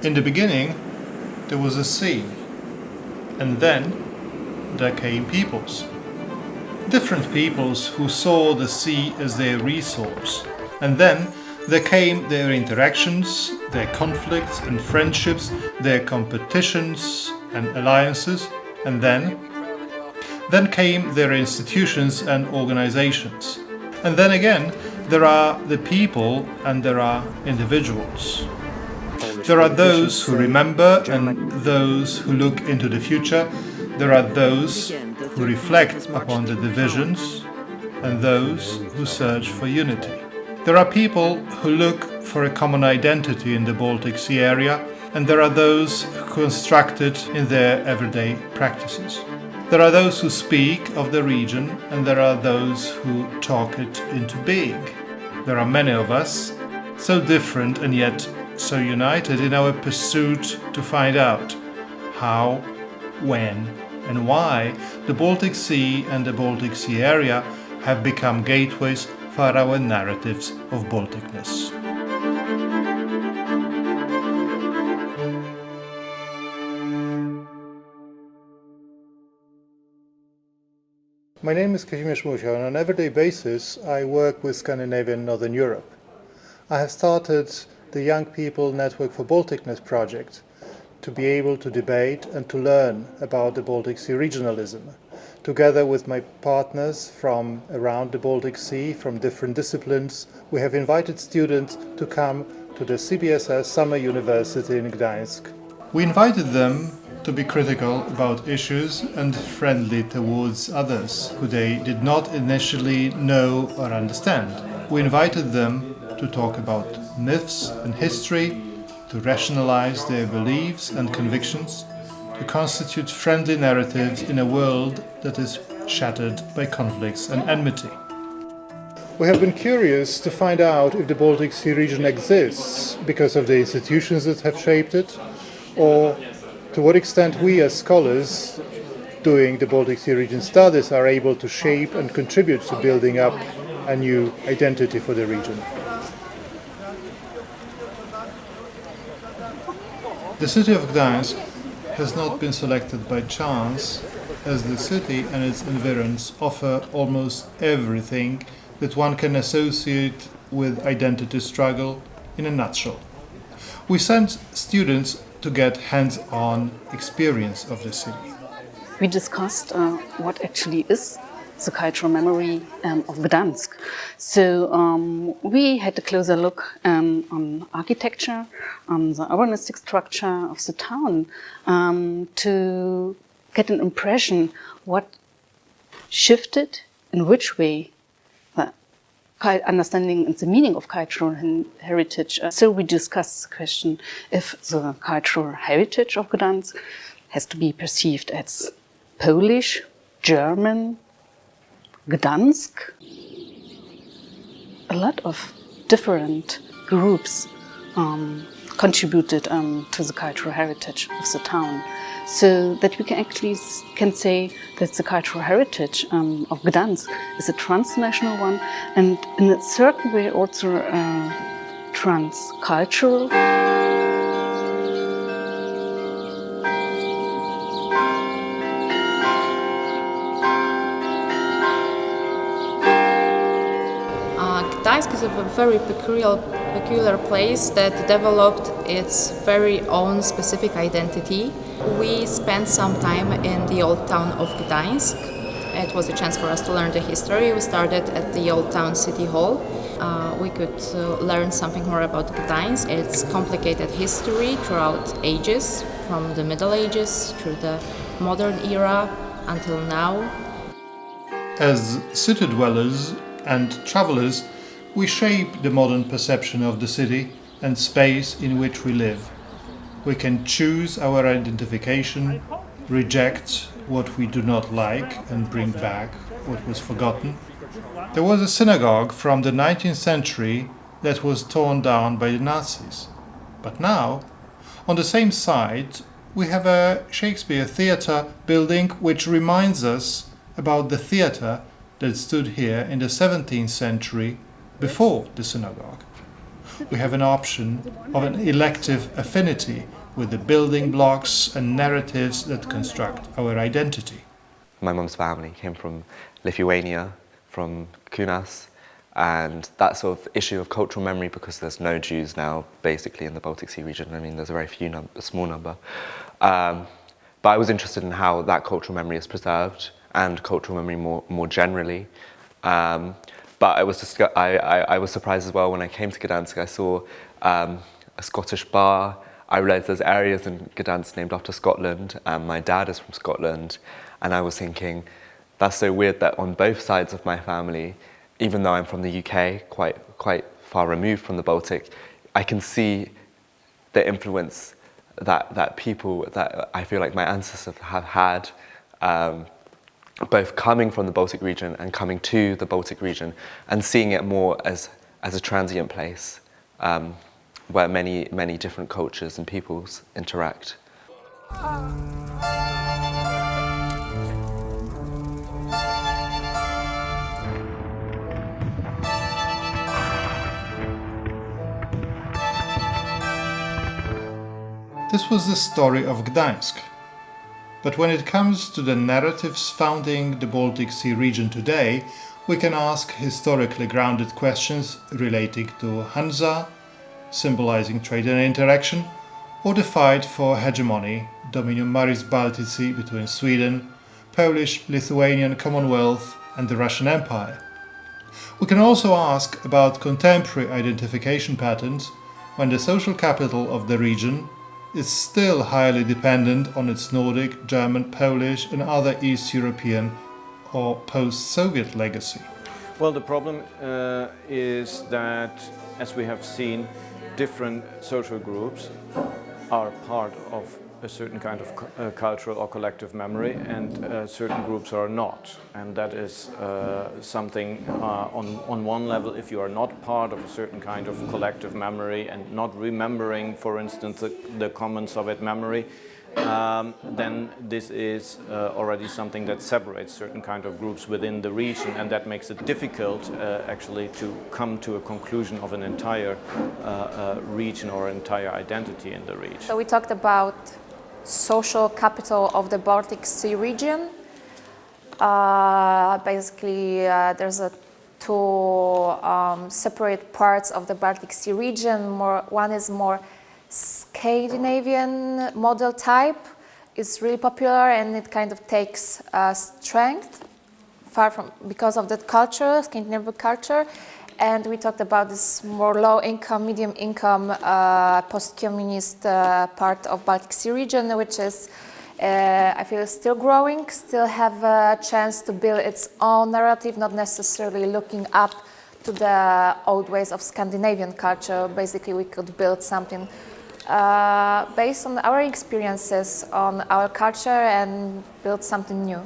In the beginning, there was a sea, and then there came peoples. Different peoples who saw the sea as their resource. And then there came their interactions, their conflicts and friendships, their competitions and alliances, and then came their institutions and organizations. And then again, there are the people and there are individuals. There are those who remember and those who look into the future. There are those who reflect upon the divisions and those who search for unity. There are people who look for a common identity in the Baltic Sea area, and there are those who construct it in their everyday practices. There are those who speak of the region, and there are those who talk it into being. There are many of us, so different and yet so united in our pursuit to find out how, when, and why the Baltic Sea and the Baltic Sea area have become gateways for our narratives of Balticness. My name is Kazimierz Musiał, and on an everyday basis I work with Scandinavia and Northern Europe. I have started the Young People Network for Balticness project to be able to debate and to learn about the Baltic Sea regionalism. Together with my partners from around the Baltic Sea, from different disciplines, we have invited students to come to the CBSS Summer University in Gdańsk. We invited them to be critical about issues and friendly towards others who they did not initially know or understand. We invited them to talk about myths and history, to rationalize their beliefs and convictions, to constitute friendly narratives in a world that is shattered by conflicts and enmity. We have been curious to find out if the Baltic Sea region exists because of the institutions that have shaped it, or to what extent we as scholars doing the Baltic Sea region studies are able to shape and contribute to building up a new identity for the region. The city of Gdańsk has not been selected by chance, as the city and its environs offer almost everything that one can associate with identity struggle in a nutshell. We sent students to get hands-on experience of the city. We discussed what actually is the cultural memory of Gdansk. So we had a closer look on architecture, on the urbanistic structure of the town, to get an impression what shifted, in which way, the understanding and the meaning of cultural heritage. So we discussed the question if the cultural heritage of Gdansk has to be perceived as Polish, German, Gdansk. A lot of different groups contributed to the cultural heritage of the town, so that we can say that the cultural heritage of Gdansk is a transnational one, and in a certain way also transcultural. Gdańsk is a very peculiar place that developed its very own specific identity. We spent some time in the old town of Gdańsk. It was a chance for us to learn the history. We started at the old town city hall. We could learn something more about Gdańsk, its complicated history throughout ages, from the Middle Ages through the modern era until now. As city dwellers and travelers, we shape the modern perception of the city and space in which we live. We can choose our identification, reject what we do not like, and bring back what was forgotten. There was a synagogue from the 19th century that was torn down by the Nazis. But now, on the same site, we have a Shakespeare theatre building which reminds us about the theatre that stood here in the 17th century before the synagogue. we have an option of an elective affinity with the building blocks and narratives that construct our identity. My mum's family came from Lithuania, from Kaunas, and that sort of issue of cultural memory, because there's no Jews now basically in the Baltic Sea region. I mean, there's a very few, a small number. But I was interested in how that cultural memory is preserved and cultural memory more generally. But I was surprised as well when I came to Gdansk. I saw a Scottish bar. I realised there's areas in Gdansk named after Scotland, and my dad is from Scotland. And I was thinking, that's so weird that on both sides of my family, even though I'm from the UK, quite far removed from the Baltic, I can see the influence that people, that I feel like my ancestors have had, both coming from the Baltic region and coming to the Baltic region, and seeing it more as a transient place where many different cultures and peoples interact. This was the story of Gdańsk. But when it comes to the narratives founding the Baltic Sea region today, we can ask historically grounded questions relating to Hansa, symbolizing trade and interaction, or the fight for hegemony, Dominium Maris Baltici between Sweden, Polish, Lithuanian Commonwealth and the Russian Empire. We can also ask about contemporary identification patterns when the social capital of the region is still highly dependent on its Nordic, German, Polish and other East European or post-Soviet legacy. Well, the problem is that, as we have seen, different social groups are part of a certain kind of cultural or collective memory, and certain groups are not. And that is something on one level, if you are not part of a certain kind of collective memory and not remembering, for instance, the common Soviet memory, then this is already something that separates certain kind of groups within the region, and that makes it difficult actually to come to a conclusion of an entire region or entire identity in the region. So we talked about social capital of the Baltic Sea region. Basically, there's two separate parts of the Baltic Sea region. One is more Scandinavian model type. It's really popular and it kind of takes strength because of that culture, Scandinavian culture. And we talked about this more low-income, medium-income, post-communist part of Baltic Sea region, which is, I feel, still growing, still have a chance to build its own narrative, not necessarily looking up to the old ways of Scandinavian culture. Basically, we could build something based on our experiences, on our culture, and build something new.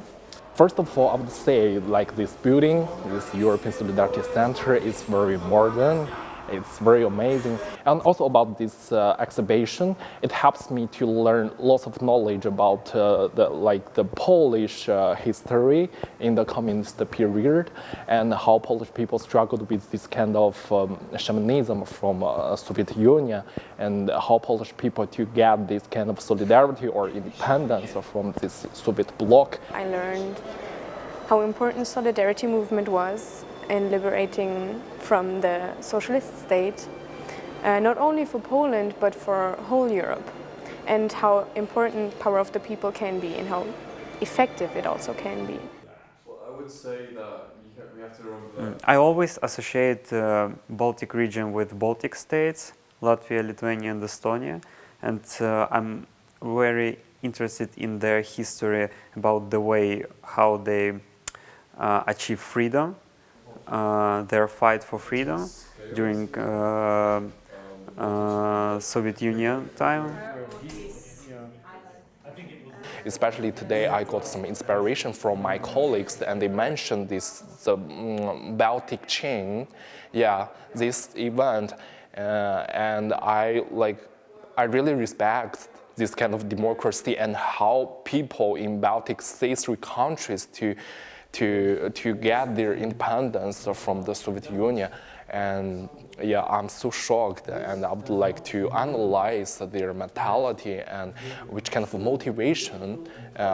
First of all, I would say like this building, this European Solidarity Center is very modern, it's very amazing. And also about this exhibition, it helps me to learn lots of knowledge about the Polish history in the communist period and how Polish people struggled with this kind of shamanism from Soviet Union, and how Polish people to get this kind of solidarity or independence from this Soviet bloc. I learned how important solidarity movement was in liberating from the socialist state, not only for Poland but for whole Europe, and how important power of the people can be and how effective it also can be. Well, I would say that we have to remember that I always associate the Baltic region with Baltic states, Latvia, Lithuania and Estonia, and I'm very interested in their history, about the way how they achieve freedom, their fight for freedom during Soviet Union time. Especially today, I got some inspiration from my colleagues, and they mentioned this Baltic chain, this event, and I really respect this kind of democracy and how people in Baltic Sea 3 countries to get their independence from the Soviet Union. And yeah, I'm so shocked, and I would like to analyze their mentality and which kind of motivation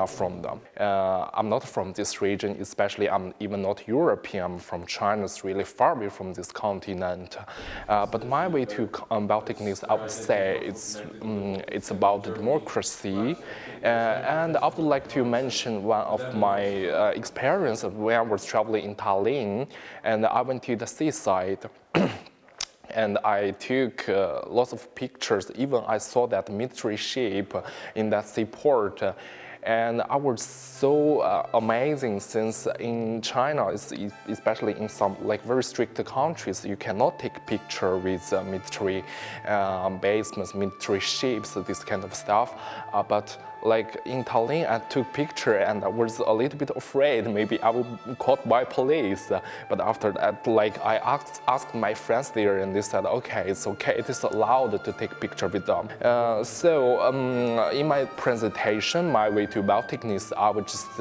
from them. I'm not from this region, especially I'm even not European. I'm from China. It's really far away from this continent. But my way to Balticness, I would say it's about democracy. And I would like to mention one of my experience when I was traveling in Tallinn, and I went to the seaside. And I took lots of pictures. Even I saw that military ship in that seaport. And I was so amazing, since in China, especially in some like very strict countries, you cannot take picture with military basements, military ships, this kind of stuff. But like in Tallinn, I took picture and I was a little bit afraid maybe I would be caught by police. But after that, like I asked my friends there, and they said, okay, it's okay, it is allowed to take picture with them. In my presentation, my way to Balticness, I would just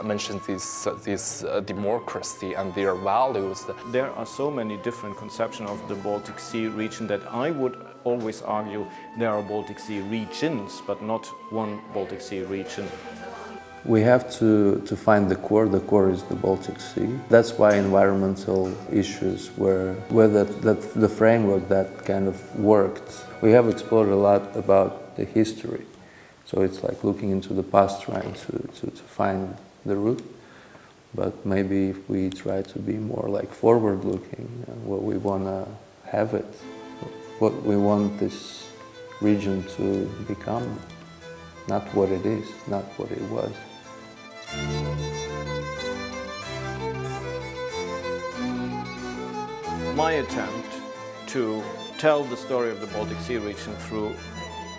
mention this democracy and their values. There are so many different conceptions of the Baltic Sea region that I would always argue there are Baltic Sea regions, but not one Baltic Sea region. We have to find the core. The core is the Baltic Sea. That's why environmental issues were the framework that kind of worked. We have explored a lot about the history. So it's like looking into the past, trying to find the root. But maybe if we try to be more like forward-looking, what we want to have it, what we want this region to become, not what it is, not what it was. My attempt to tell the story of the Baltic Sea region through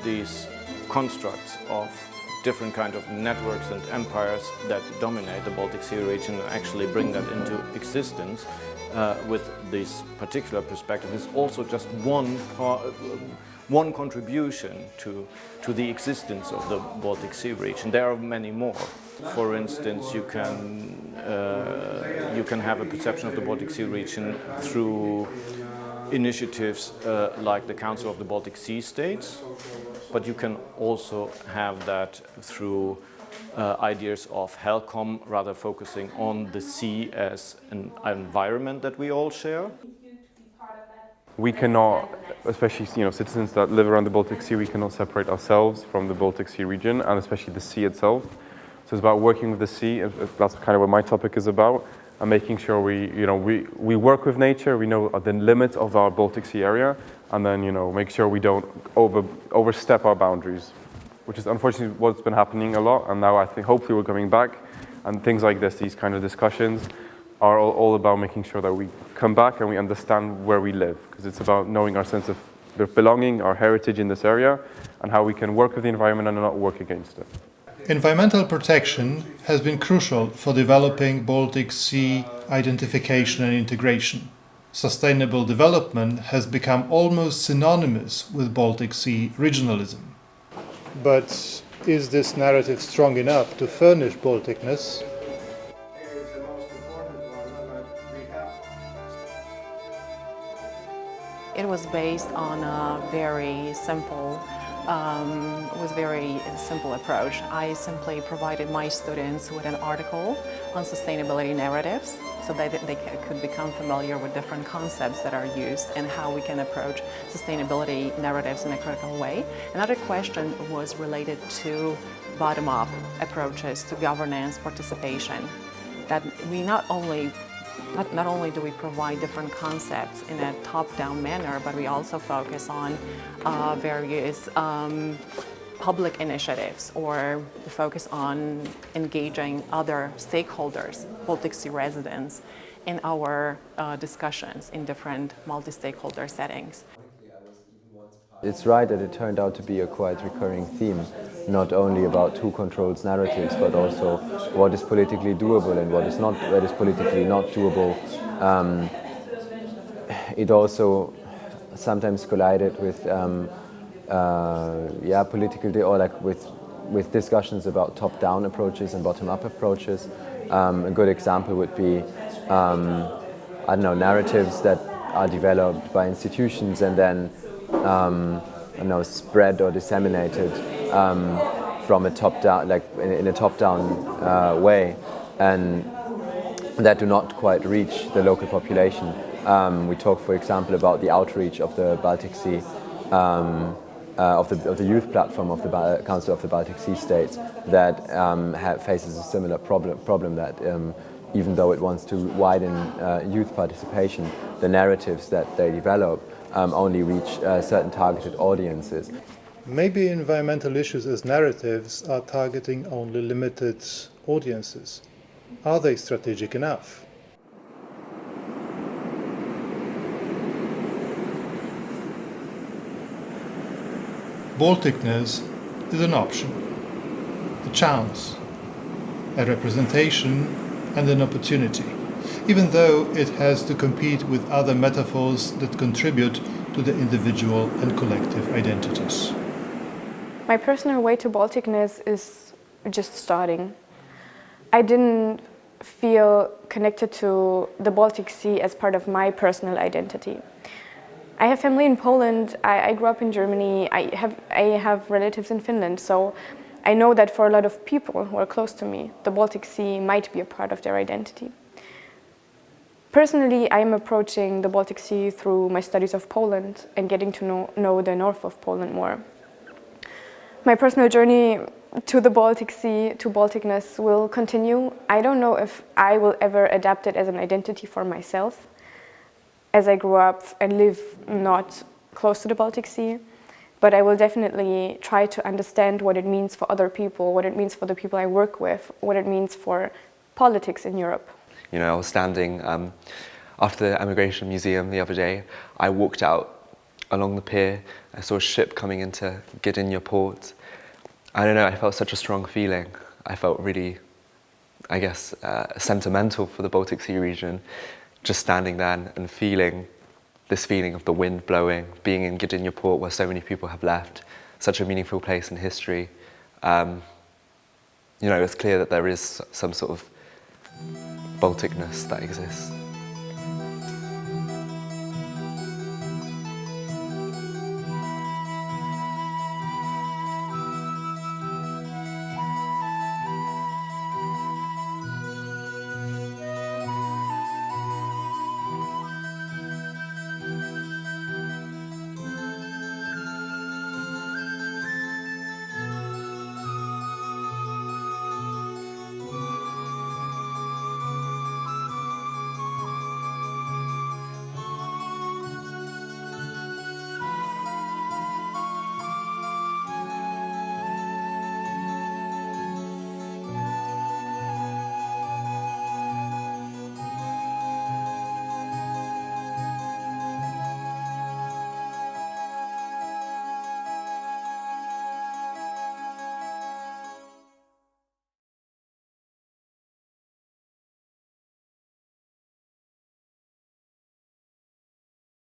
these constructs of different kind of networks and empires that dominate the Baltic Sea region, and actually bring that into existence with this particular perspective is also just one contribution to the existence of the Baltic Sea region. There are many more. For instance, you can have a perception of the Baltic Sea region through initiatives like the Council of the Baltic Sea States, but you can also have that through ideas of HELCOM, rather focusing on the sea as an environment that we all share. We cannot, especially citizens that live around the Baltic Sea, we cannot separate ourselves from the Baltic Sea region, and especially the sea itself. So it's about working with the sea. That's kind of what my topic is about, and making sure we work with nature. We know the limits of our Baltic Sea area, and then make sure we don't overstep our boundaries, which is unfortunately what's been happening a lot. And now I think hopefully we're coming back, and things like this, these kind of discussions, are all about making sure that we come back and we understand where we live, because it's about knowing our sense of belonging, our heritage in this area, and how we can work with the environment and not work against it. Environmental protection has been crucial for developing Baltic Sea identification and integration. Sustainable development has become almost synonymous with Baltic Sea regionalism. But is this narrative strong enough to furnish Balticness? It was based on a very simple approach. I simply provided my students with an article on sustainability narratives so that they could become familiar with different concepts that are used and how we can approach sustainability narratives in a critical way. Another question was related to bottom-up approaches to governance participation. That we not only do we provide different concepts in a top-down manner, but we also focus on various public initiatives, or focus on engaging other stakeholders, Baltic Sea residents, in our discussions in different multi-stakeholder settings. It's right that it turned out to be a quite recurring theme, not only about who controls narratives, but also what is politically doable and what is politically not doable. It also sometimes collided with political, or like with discussions about top-down approaches and bottom-up approaches. A good example would be, I don't know, narratives that are developed by institutions and then, I don't know, spread or disseminated from a top-down, like in a top-down way, and that do not quite reach the local population. We talk, for example, about the outreach of the Baltic Sea, of the youth platform of the Council of the Baltic Sea States that faces a similar problem that even though it wants to widen youth participation, the narratives that they develop only reach certain targeted audiences. Maybe environmental issues as narratives are targeting only limited audiences. Are they strategic enough? Balticness is an option, a chance, a representation and an opportunity, even though it has to compete with other metaphors that contribute to the individual and collective identities. My personal way to Balticness is just starting. I didn't feel connected to the Baltic Sea as part of my personal identity. I have family in Poland, I grew up in Germany, I have relatives in Finland, so I know that for a lot of people who are close to me, the Baltic Sea might be a part of their identity. Personally, I am approaching the Baltic Sea through my studies of Poland and getting to know the north of Poland more. My personal journey to the Baltic Sea, to Balticness, will continue. I don't know if I will ever adapt it as an identity for myself, as I grew up and live not close to the Baltic Sea, but I will definitely try to understand what it means for other people, what it means for the people I work with, what it means for politics in Europe. You know, I was standing after the Emigration Museum the other day. I walked out along the pier. I saw a ship coming into Gdynia port. I don't know, I felt such a strong feeling. I felt really, I guess, sentimental for the Baltic Sea region, just standing there and feeling this feeling of the wind blowing, being in Gdynia port where so many people have left, such a meaningful place in history. You know, it's clear that there is some sort of Balticness that exists.